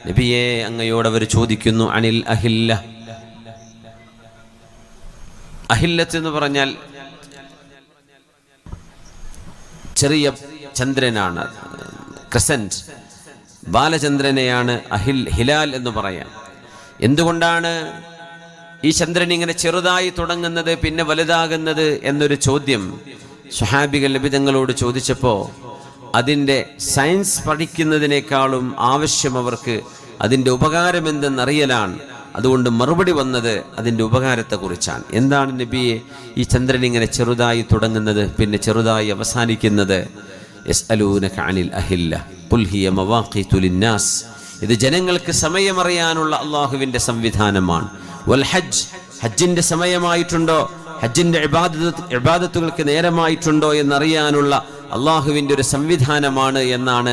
നബിയെ, അങ്ങയോട് അവർ ചോദിക്കുന്നു അനിൽ അഹില്ല. അഹില്ലത്ത് എന്ന് പറഞ്ഞാൽ ചെറിയ ചന്ദ്രനാണ്, ക്രസന്റ്, ബാലചന്ദ്രനെയാണ് ഹിലാൽ എന്ന് പറയാൻ. എന്തുകൊണ്ടാണ് ഈ ചന്ദ്രൻ ഇങ്ങനെ ചെറുതായി തുടങ്ങുന്നത് പിന്നെ വലുതാകുന്നത് എന്നൊരു ചോദ്യം സ്വഹാബികൾ നബി തങ്ങളോട് ചോദിച്ചപ്പോൾ അതിൻ്റെ സയൻസ് പഠിക്കുന്നതിനേക്കാളും ആവശ്യം അവർക്ക് അതിൻ്റെ ഉപകാരം എന്തെന്നറിയലാണ്. അതുകൊണ്ട് മറുപടി വന്നത് അതിൻ്റെ ഉപകാരത്തെക്കുറിച്ചാണ്. എന്താണ് നബിയെ ഈ ചന്ദ്രൻ ഇങ്ങനെ ചെറുതായി തുടങ്ങുന്നത് പിന്നെ ചെറുതായി അവസാനിക്കുന്നത്? യസ്അലൂനക അനിൽ അഹില്ല ഖുൽ ഹിയ മവാഖീതു ലിന്നാസ്. ഇത് ജനങ്ങൾക്ക് സമയമറിയാനുള്ള അള്ളാഹുവിൻ്റെ സംവിധാനമാണ്. വൽ ഹജ്ജ്, ഹജ്ജിൻ്റെ സമയമായിട്ടുണ്ടോ, ഹജ്ജിൻ്റെ ഇബാദത്തുകൾക്ക് നേരമായിട്ടുണ്ടോ എന്നറിയാനുള്ള അള്ളാഹുവിൻ്റെ ഒരു സംവിധാനമാണ് എന്നാണ്